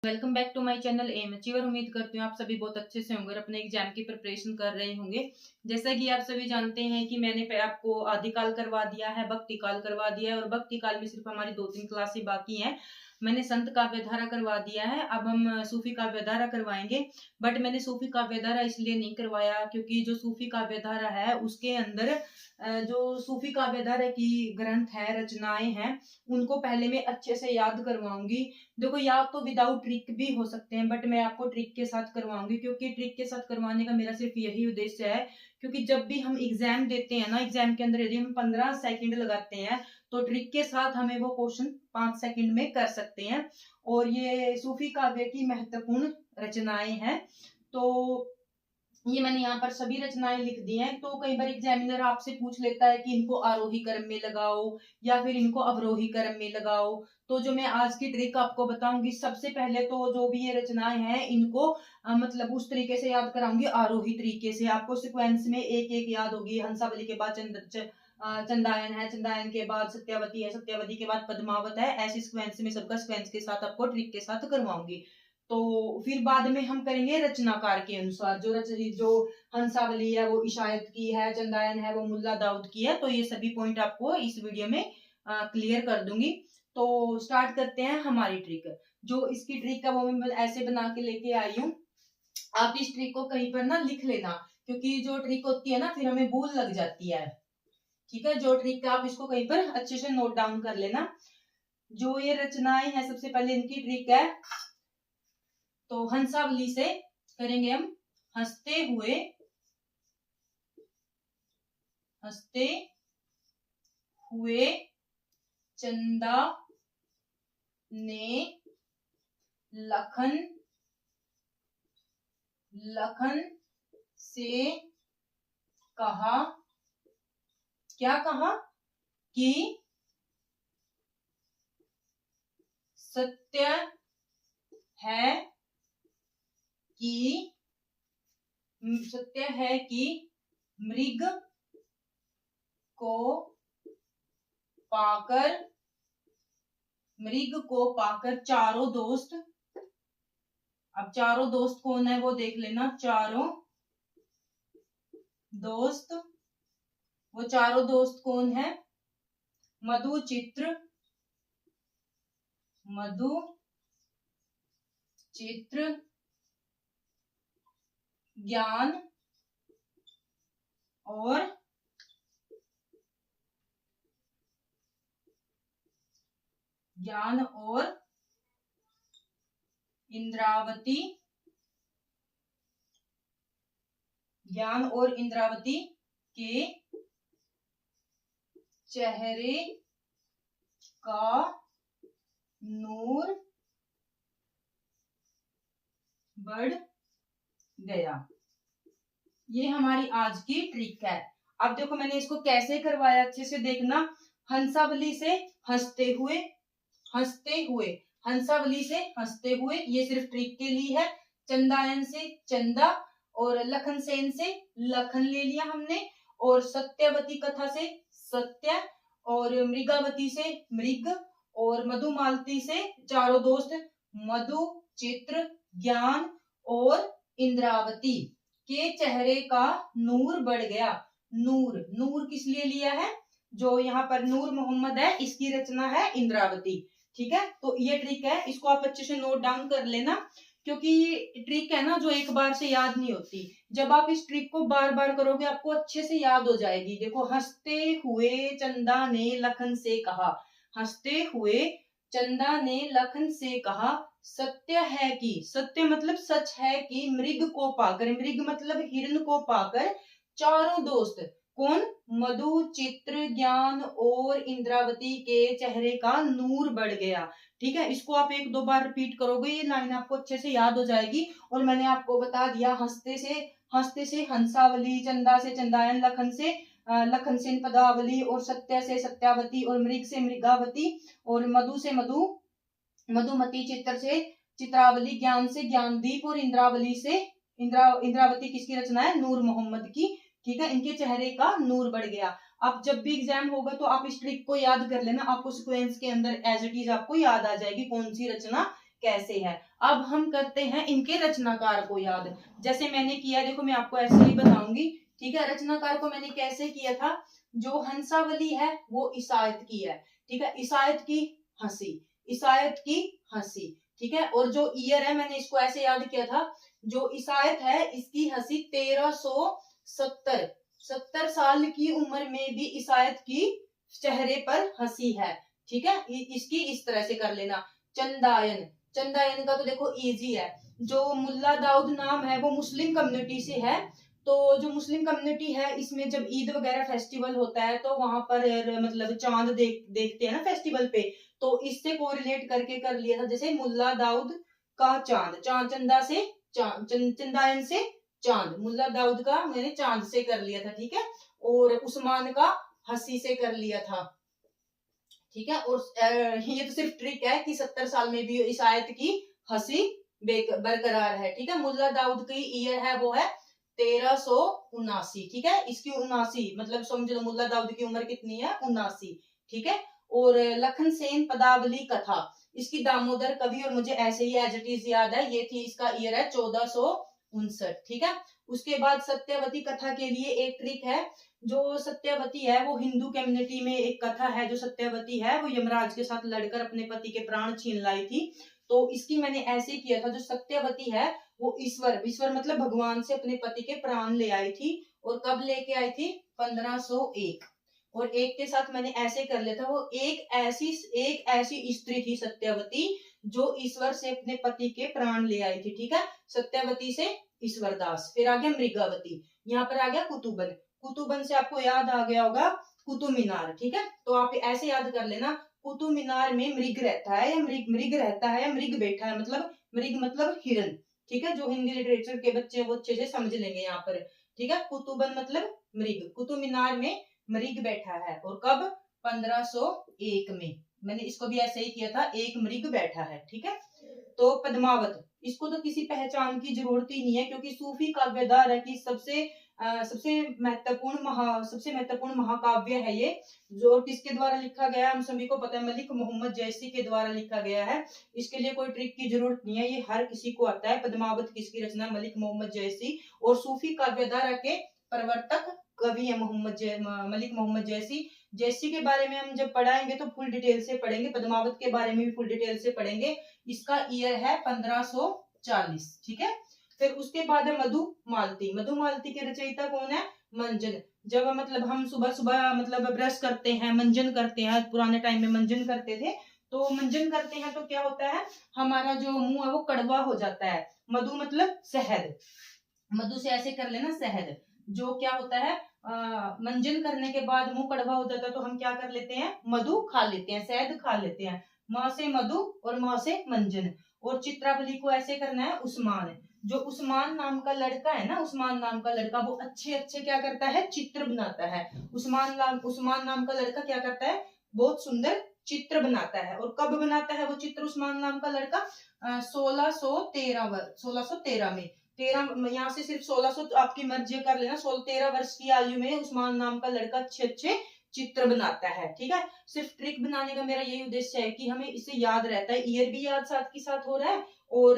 Welcome back to my channel M achiever. उम्मीद करती हूँ आप सभी बहुत अच्छे से होंगे और अपने एग्जाम की प्रिपरेशन कर रहे होंगे। जैसा कि आप सभी जानते हैं कि मैंने आपको आदि काल करवा दिया है, भक्ति काल करवा दिया है और भक्ति काल में सिर्फ हमारी 2-3 क्लासें बाकी हैं। मैंने संत काव्यधारा करवा दिया है, अब हम सूफी काव्यधारा करवाएंगे। बट मैंने सूफी काव्यधारा इसलिए नहीं करवाया क्योंकि जो सूफी काव्यधारा है उसके अंदर जो सूफी काव्यधारा की ग्रंथ है, रचनाएं हैं, उनको पहले मैं अच्छे से याद करवाऊंगी। देखो, या तो विदाउट ट्रिक भी हो सकते हैं, बट मैं आपको ट्रिक के साथ करवाऊंगी क्योंकि ट्रिक के साथ करवाने का मेरा सिर्फ यही उद्देश्य है। क्योंकि जब भी हम एग्जाम देते हैं ना, एग्जाम के अंदर यदि हम 15 सेकंड लगाते हैं तो ट्रिक के साथ हमें वो क्वेश्चन 5 सेकंड में कर सकते हैं। और ये सूफी काव्य की महत्वपूर्ण रचनाएं हैं। तो ये मैंने यहाँ पर सभी रचनाएं लिख दी हैं। तो कई बार एग्जामिनर आपसे पूछ लेता है कि इनको आरोही क्रम में लगाओ या फिर इनको अवरोही क्रम में लगाओ। तो जो मैं आज की ट्रिक आपको बताऊंगी, सबसे पहले तो जो भी ये रचनाएं हैं इनको मतलब उस तरीके से याद कराऊंगी, आरोही तरीके से। आपको सिक्वेंस में एक एक याद होगी। हंसावली के बाद चंदायन है, चंदायन के बाद सत्यावती है, सत्यावती के बाद पद्मावत है। ऐसी सिक्वेंस में सबका सिक्वेंस के साथ आपको ट्रिक के साथ करवाऊंगी। तो फिर बाद में हम करेंगे रचनाकार के अनुसार। जो हंसावली है वो इशायत की है, चंदायन है वो मुल्ला दाऊद की है। तो ये सभी पॉइंट आपको इस वीडियो में क्लियर कर दूंगी। तो स्टार्ट करते हैं हमारी ट्रिक। जो इसकी ट्रिक है वो मैं ऐसे बना के लेके आई हूँ। आप इस ट्रिक को कहीं पर ना लिख लेना, क्योंकि जो ट्रिक होती है ना फिर हमें भूल लग जाती है। ठीक है, जो ट्रिक है आप इसको कहीं पर अच्छे से नोट डाउन कर लेना। जो ये रचनाएं हैं, सबसे पहले इनकी ट्रिक है। तो हंसावली से करेंगे हम। हंसते हुए चंदा ने लखन से कहा। क्या कहा? कि सत्य है कि मृग को पाकर चारों दोस्त। अब चारों दोस्त कौन है वो देख लेना। चारों दोस्त, वो चारों दोस्त कौन है? मधु चित्र, ज्ञान और इंद्रावती के चेहरे का नूर बढ़ गया। ये हमारी आज की ट्रिक है। अब देखो मैंने इसको कैसे करवाया, अच्छे से देखना। हंसावली से हंसते हुए, हंसावली से हंसते हुए, ये सिर्फ ट्रिक के लिए है। चंदायन से चंदा और लखन सेन से लखन ले लिया हमने। और सत्यवती कथा से सत्य, और मृगावती से मृग, और मधुमालती से चारों दोस्त मधु, चित्र, ज्ञान और इंद्रावती के चेहरे का नूर बढ़ गया। नूर किस लिए लिया है? जो यहाँ पर नूर मोहम्मद है, इसकी रचना है इंद्रावती। ठीक है, तो ये ट्रिक है, इसको आप अच्छे से नोट डाउन कर लेना। क्योंकि ट्रिक है ना जो एक बार से याद नहीं होती। जब आप इस ट्रिक को बार बार करोगे आपको अच्छे से याद हो जाएगी। देखो, हंसते हुए चंदा ने लखन से कहा। हंसते हुए चंदा ने लखन से कहा, सत्य है कि, सत्य मतलब सच है कि मृग को पाकर, मृग मतलब हिरण को पाकर चारों दोस्त कौन? मधु, चित्र, ज्ञान और इंद्रावती के चेहरे का नूर बढ़ गया। ठीक है, इसको आप 1-2 बार रिपीट करोगे, ये लाइन आपको अच्छे से याद हो जाएगी। और मैंने आपको बता दिया, हंसते से हंसावली, चंदा से चंदायन, लखन से पदावली, और सत्य से सत्यावती, और मृग से मृगावती, और मधु से मधुमती, चित्र से चित्रावली, ज्ञान से ज्ञानदीप, और इंद्रावली से इंद्रावती किसकी रचना है? नूर मोहम्मद की। ठीक है, इनके चेहरे का नूर बढ़ गया। अब जब भी एग्जाम होगा तो आप इस ट्रिक को याद कर लेना, आपको सिक्वेंस के अंदर एज इट इज आपको याद आ जाएगी कौन सी रचना कैसे है। अब हम करते हैं इनके रचनाकार को याद। जैसे मैंने किया, देखो मैं आपको ऐसे ही बताऊंगी, ठीक है। रचनाकार को मैंने कैसे किया था, जो हंसावली है वो ईसायत की है, ठीक है। ईसायत की हंसी, ईसायत की हंसी, ठीक है। और जो ईयर है मैंने इसको ऐसे याद किया था, जो ईसायत है इसकी हंसी 1370, 70 साल की उम्र में भी ईसायत की चेहरे पर हंसी है, ठीक है। इसकी इस तरह से कर लेना। चंदायन, चंदायन का तो देखो इजी है। जो मुल्ला दाऊद नाम है वो मुस्लिम कम्युनिटी से है, तो जो मुस्लिम कम्युनिटी है इसमें जब ईद वगैरह फेस्टिवल होता है तो वहां पर मतलब चांद देखते हैं ना फेस्टिवल पे, तो इससे कोरिलेट करके कर लिया था। जैसे मुल्ला दाऊद का चांद, चांद चंदा से चांद, चंदायन से चांद, मुल्ला दाऊद का मैंने चांद से कर लिया था, ठीक है। और उस्मान का हंसी से कर लिया था, ठीक है। और ये तो सिर्फ ट्रिक है कि 70 साल में भी इस आयत की हंसी बरकरार है, ठीक है। मुल्ला दाऊद की ईयर है वो है 1379, ठीक है। इसकी 79 मतलब समझ लो मुल्ला दाऊद की उम्र कितनी है, 79, ठीक है। और लखन सेन पदावली कथा, इसकी दामोदर कवि, और मुझे ऐसे ही एज इट इज याद है, ये थी, इसका ईयर है 1459, ठीक है। उसके बाद सत्यवती कथा के लिए एक ट्रिक है। जो सत्यवती है वो हिंदू कम्युनिटी में एक कथा है। जो सत्यवती है वो यमराज के साथ लड़कर अपने पति के प्राण छीन लाई थी, तो इसकी मैंने ऐसे किया था। जो सत्यवती है वो ईश्वर, ईश्वर मतलब भगवान से अपने पति के प्राण ले आई थी, और कब लेके आई थी, 1501। और एक के साथ मैंने ऐसे कर लिया था, वो एक ऐसी स्त्री थी सत्यवती जो ईश्वर से अपने पति के प्राण ले आई थी, ठीक है। सत्यवती से ईश्वरदास, फिर आ गया मृगावती, यहाँ पर आ गया कुतुबन, कुतुबन से आपको याद आ गया होगा कुतुब मीनार, ठीक है। तो आप ऐसे याद कर लेना, कुतुब मीनार में मृग रहता है या मृग रहता है या मृग बैठा है, मतलब मृग मतलब हिरन, ठीक है। जो हिंदी लिटरेचर के बच्चे वो अच्छे से समझ लेंगे यहाँ पर, ठीक है। कुतुबन मतलब मृग, कुतुब मीनार में मृग बैठा है, और कब, 1501 में। मैंने इसको भी ऐसे ही किया था, एक मृग बैठा है, ठीक है। तो पद्मावत, इसको तो किसी पहचान की जरूरत ही नहीं है, क्योंकि सूफी काव्यधारा की सबसे महत्वपूर्ण महाकाव्य है ये, जो किसके द्वारा लिखा गया है हम सभी को पता है, मलिक मोहम्मद जैसी के द्वारा लिखा गया है। इसके लिए कोई ट्रिक की जरूरत नहीं है, ये हर किसी को आता है। पद्मावत किसकी रचना, मलिक मोहम्मद जैसी, और सूफी काव्यधारा के प्रवर्तक कवि है मलिक मोहम्मद जैसी। जैसी के बारे में हम जब पढ़ाएंगे तो फुल डिटेल से पढ़ेंगे, पद्मावत के बारे में भी फुल डिटेल से पढ़ेंगे। इसका ईयर है 1540, ठीक है। फिर उसके बाद है मधु मालती, मधु मालती के रचयिता कौन है, मंजन। जब मतलब हम सुबह सुबह मतलब ब्रश करते हैं, मंजन करते हैं, पुराने टाइम में मंजन करते थे, तो मंजन करते हैं तो क्या होता है, हमारा जो मुंह है वो कड़वा हो जाता है। मधु मतलब शहद, मधु से ऐसे कर लेना शहद। जो क्या होता है, मंजन करने के बाद मुंह कड़वा हो जाता है तो हम क्या कर लेते हैं, मधु खा लेते हैं, शहद खा लेते हैं। माँ से मधु और माँ से मंजन। और चित्रावली को ऐसे करना है उस्मान। जो उस्मान नाम का लड़का है ना, उस्मान नाम का लड़का वो अच्छे अच्छे क्या करता है, चित्र बनाता है। उस्मान नाम का लड़का क्या करता है, बहुत सुंदर चित्र बनाता है। और कब बनाता है वो चित्र उस्मान नाम का लड़का, 1613 में। 13 यहाँ से सिर्फ 1600 आपकी मर्जी कर लेना, 13 वर्ष की आयु में उस्मान नाम का लड़का अच्छे अच्छे चित्र बनाता है, ठीक है। सिर्फ ट्रिक बनाने का मेरा यही उद्देश्य है कि हमें इसे याद रहता है, ईयर भी याद साथ के साथ हो रहा है, और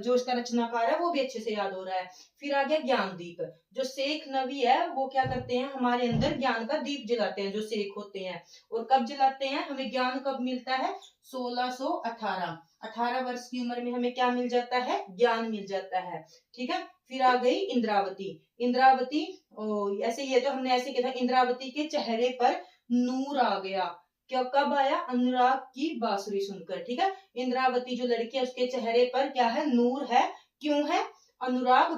जो इसका रचनाकार है वो भी अच्छे से याद हो रहा है। फिर आ गया ज्ञानदीप। जो शेख नबी है वो क्या करते हैं, हमारे अंदर ज्ञान का दीप जलाते हैं, जो शेख होते हैं। और कब जलाते हैं, हमें ज्ञान कब मिलता है, 1618, 18 वर्ष की उम्र में हमें क्या मिल जाता है, ज्ञान मिल जाता है, ठीक है। फिर आ गई इंद्रावती। इंद्रावती ऐसे, ये तो हमने ऐसे किया था, इंद्रावती के चेहरे पर नूर आ गया। क्या, कब आया, अनुराग की बांसुरी सुनकर, ठीक है। इंद्रावती जो लड़की है उसके चेहरे पर क्या है, नूर है। क्यों है, अनुराग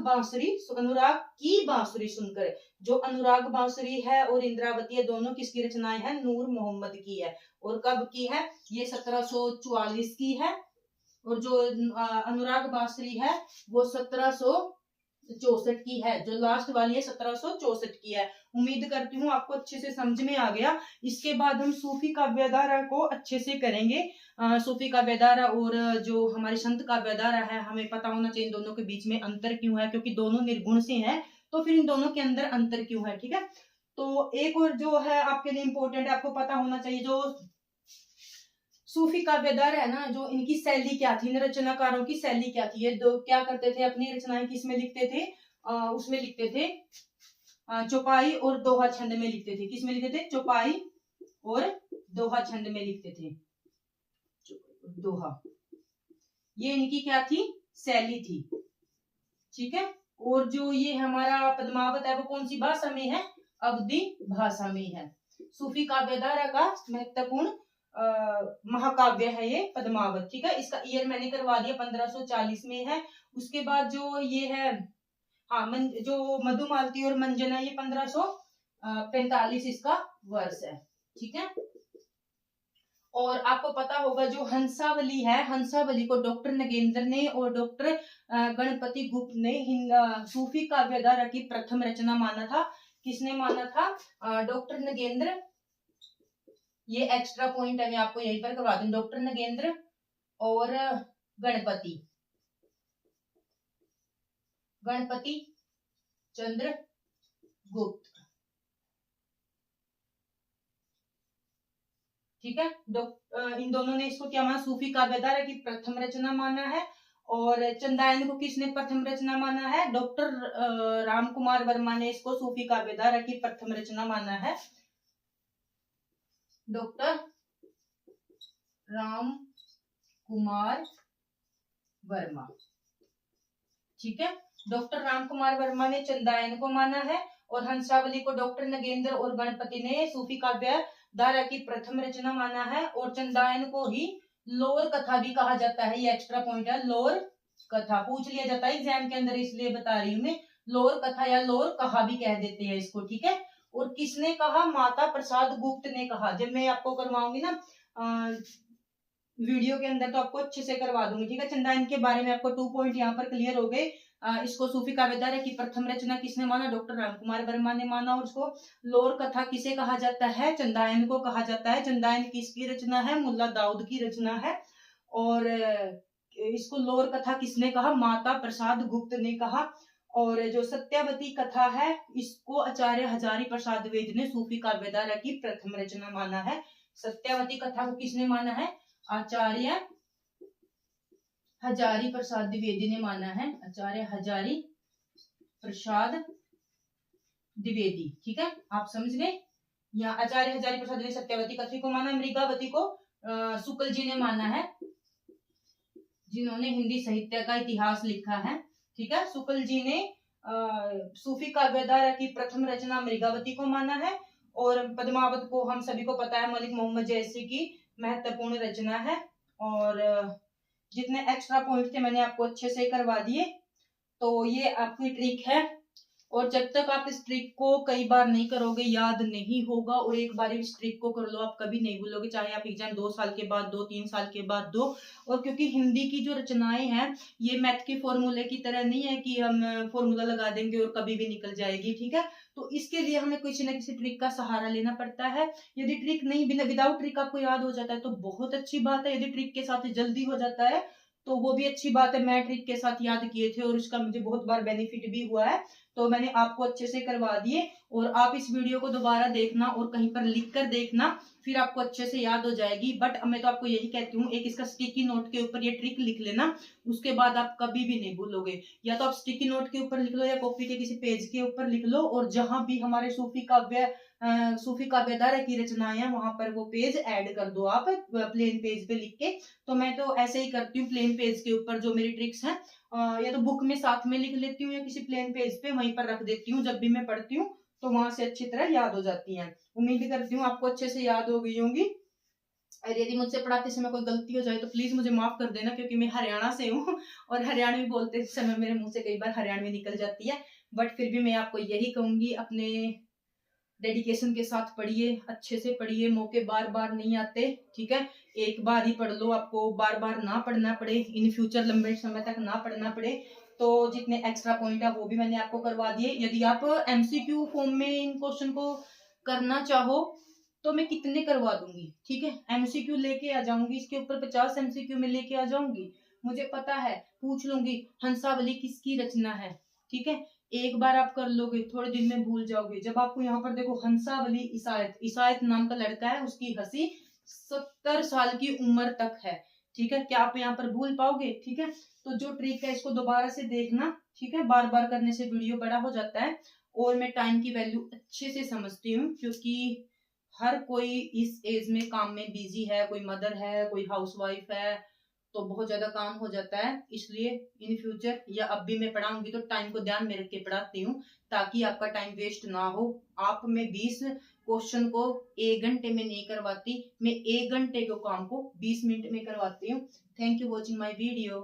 की बांसुरी सुनकर। जो अनुराग बांसुरी है और इंद्रावती है, दोनों किसकी रचनाएं हैं, नूर मोहम्मद की है। और कब की है, ये 1744 की है। और जो अनुराग बांसुरी है वो 1764 की है। जो लास्ट वाली है 1764 की है। उम्मीद करती हूँ आपको अच्छे से समझ में आ गया। इसके बाद हम सूफी काव्यधारा को अच्छे से करेंगे। सूफी काव्यधारा और जो हमारी संत काव्यधारा है, हमें पता होना चाहिए इन दोनों के बीच में अंतर क्यों है, क्योंकि दोनों निर्गुण से हैं, तो फिर इन दोनों के अंदर अंतर क्यों है, ठीक है। तो एक और जो है आपके लिए इम्पोर्टेंट, आपको पता होना चाहिए, जो सूफी काव्यधार है ना, जो इनकी शैली क्या थी, इन रचनाकारों की शैली क्या थी, ये दो क्या करते थे, अपनी रचनाएं किस में लिखते थे, उसमें लिखते थे, चौपाई और दोहा छंद में लिखते थे। किस में लिखते थे, चौपाई और दोहा छंद में लिखते थे, दोहा। ये इनकी क्या थी, शैली थी, ठीक है। और जो ये हमारा पद्मावत है वो कौन सी भाषा में है, अवधी भाषा में है। सूफी काव्यधारा का महत्वपूर्ण महाकाव्य है ये पद्मावत, ठीक है। इसका ईयर मैंने करवा दिया 1540 में है। उसके बाद जो ये है, जो मधुमालती और मंजना, ये 1545 इसका वर्ष है, ठीक है। और आपको पता होगा जो हंसावली है, हंसावली को डॉक्टर नगेंद्र ने और डॉक्टर गणपति गुप्त ने सूफी काव्यधारा की प्रथम रचना माना था। किसने माना था, डॉक्टर नगेंद्र। ये एक्स्ट्रा पॉइंट है, मैं आपको यहीं पर करवा दूं, डॉक्टर नगेंद्र और गणपति चंद्र गुप्त, ठीक है। इन दोनों ने इसको क्या माना, सूफी काव्यधारा की प्रथम रचना माना है। और चंदायन को किसने प्रथम रचना माना है, डॉक्टर राम कुमार वर्मा ने इसको सूफी काव्यधारा की प्रथम रचना माना है। डॉक्टर राम कुमार वर्मा, ठीक है। डॉक्टर राम कुमार वर्मा ने चंदायन को माना है और हंसावली को डॉक्टर नगेंद्र और गणपति ने सूफी काव्य धारा की प्रथम रचना माना है। और चंदायन को ही लोर कथा भी कहा जाता है, ये एक्स्ट्रा पॉइंट है, लोर कथा पूछ लिया जाता है एग्जाम के अंदर, इसलिए बता रही हूँ मैं। लोर कथा या लोर कहा भी कह देते हैं इसको, ठीक है। और किसने कहा, माता प्रसाद गुप्त ने कहा। जब मैं आपको करवाऊंगी ना वीडियो के अंदर तो आपको अच्छे से करवा दूंगी, ठीक है। चंदायन के बारे में आपको 2 पॉइंट यहाँ पर क्लियर हो गए। इसको सूफी काव्यधारा की प्रथम रचना किसने माना, डॉक्टर रामकुमार वर्मा ने माना। और इसको लोर कथा किसे कहा जाता है, चंदायन को कहा जाता है। चंदायन किसकी रचना है, मुल्ला दाऊद की रचना है। और इसको लोर कथा किसने कहा, माता प्रसाद गुप्त ने कहा। और जो सत्यावती कथा है, इसको आचार्य हजारी प्रसाद वेद ने सूफी काव्यधारा की प्रथम रचना माना है। सत्यावती कथा को किसने माना है, आचार्य हजारी प्रसाद द्विवेदी ने माना है, आचार्य हजारी प्रसाद द्विवेदी, ठीक है। आप समझ गए, यहाँ आचार्य हजारी प्रसाद ने सत्यावती कथा को माना। मृगावती को शुक्ल जी ने माना है, जिन्होंने हिंदी साहित्य का इतिहास लिखा है, ठीक है। शुक्ल जी ने सूफी काव्यधारा की प्रथम रचना मृगावती को माना है। और पद्मावत को हम सभी को पता है मलिक मोहम्मद जैसी की महत्वपूर्ण रचना है। और जितने एक्स्ट्रा पॉइंट थे मैंने आपको अच्छे से करवा दिए। तो ये आपकी ट्रिक है, और जब तक आप इस ट्रिक को कई बार नहीं करोगे याद नहीं होगा। और एक बार इस ट्रिक को कर लो, आप कभी नहीं भूलोगे, चाहे आप एग्जाम 2 साल के बाद दो, 3 साल के बाद दो। और क्योंकि हिंदी की जो रचनाएं हैं ये मैथ के फॉर्मूले की तरह नहीं है कि हम फॉर्मूला लगा देंगे और कभी भी निकल जाएगी, ठीक है। तो इसके लिए हमें किसी न किसी ट्रिक का सहारा लेना पड़ता है। यदि ट्रिक नहीं, विदाउट ट्रिक आपको याद हो जाता है तो बहुत अच्छी बात है। यदि ट्रिक के साथ जल्दी हो जाता है तो वो भी अच्छी बात है। मैं ट्रिक के साथ याद किए थे और उसका मुझे बहुत बार बेनिफिट भी हुआ है, तो मैंने आपको अच्छे से करवा दिए। और आप इस वीडियो को दोबारा देखना और कहीं पर लिख कर देखना, फिर आपको अच्छे से याद हो जाएगी। बट मैं तो आपको यही कहती हूँ, एक इसका स्टिकी नोट के ऊपर ये ट्रिक लिख लेना, उसके बाद आप कभी भी नहीं भूलोगे। या तो आप स्टिकी नोट के ऊपर लिख लो या कॉपी के किसी पेज के ऊपर लिख लो, और जहां भी हमारे सूफी काव्यधारा की रचनाएं हैं वहां पर वो पेज ऐड कर दो आप प्लेन पेज पे लिख के। तो मैं तो ऐसे ही करती हूँ, प्लेन पेज के ऊपर जो मेरी ट्रिक्स हैं या तो बुक में साथ में लिख लेती हूँ या किसी प्लेन पेज पे वहीं पर रख देती हूँ। जब भी मैं पढ़ती हूँ तो वहां से अच्छी तरह याद हो जाती हैं। उम्मीद करती हूँ आपको अच्छे से याद हो गई होंगी। और यदि मुझसे पढ़ाते समय कोई गलती हो जाए तो प्लीज मुझे माफ कर देना, क्योंकि मैं हरियाणा से हूँ और हरियाणवी बोलते समय मेरे मुंह से कई बार हरियाणवी निकल जाती है। बट फिर भी मैं आपको यही कहूंगी, अपने डेडिकेशन के साथ पढ़िए, अच्छे से पढ़िए, मौके बार बार नहीं आते, ठीक है। एक बार ही पढ़ लो, आपको बार बार ना पढ़ना पड़े, इन फ्यूचर लंबे समय तक ना पढ़ना पड़े। तो जितने एक्स्ट्रा पॉइंट है वो भी मैंने आपको करवा दिए। यदि आप एमसीक्यू फॉर्म में इन क्वेश्चन को करना चाहो तो मैं कितने करवा दूंगी, ठीक है। एमसीक्यू लेके आ जाऊंगी, इसके ऊपर 50 एमसीक्यू में लेके आ जाऊंगी। मुझे पता है, पूछ लूंगी हंसावली किसकी रचना है, ठीक है। एक बार आप कर लोगे, थोड़े दिन में भूल जाओगे। जब आपको यहाँ पर देखो हंसावली इसायत नाम का लड़का है, उसकी हंसी 70 साल की उम्र तक है। ठीक है, क्या आप यहाँ पर भूल पाओगे? ठीक है, तो जो ट्रिक है इसको दोबारा से देखना। ठीक है, बार बार करने से वीडियो बड़ा हो जाता है। और मैं टाइम की वैल्यू अच्छे से समझती हूँ, क्योंकि हर कोई इस एज में काम में बिजी है, कोई मदर है, कोई हाउसवाइफ है, तो बहुत ज्यादा काम हो जाता है। इसलिए इन फ्यूचर या अब भी मैं पढ़ाऊंगी तो टाइम को ध्यान में रख के पढ़ाती हूँ, ताकि आपका टाइम वेस्ट ना हो। आप में 20 क्वेश्चन को 1 घंटे में नहीं करवाती, मैं 1 घंटे के काम को 20 मिनट में करवाती हूँ। Thank you watching my video.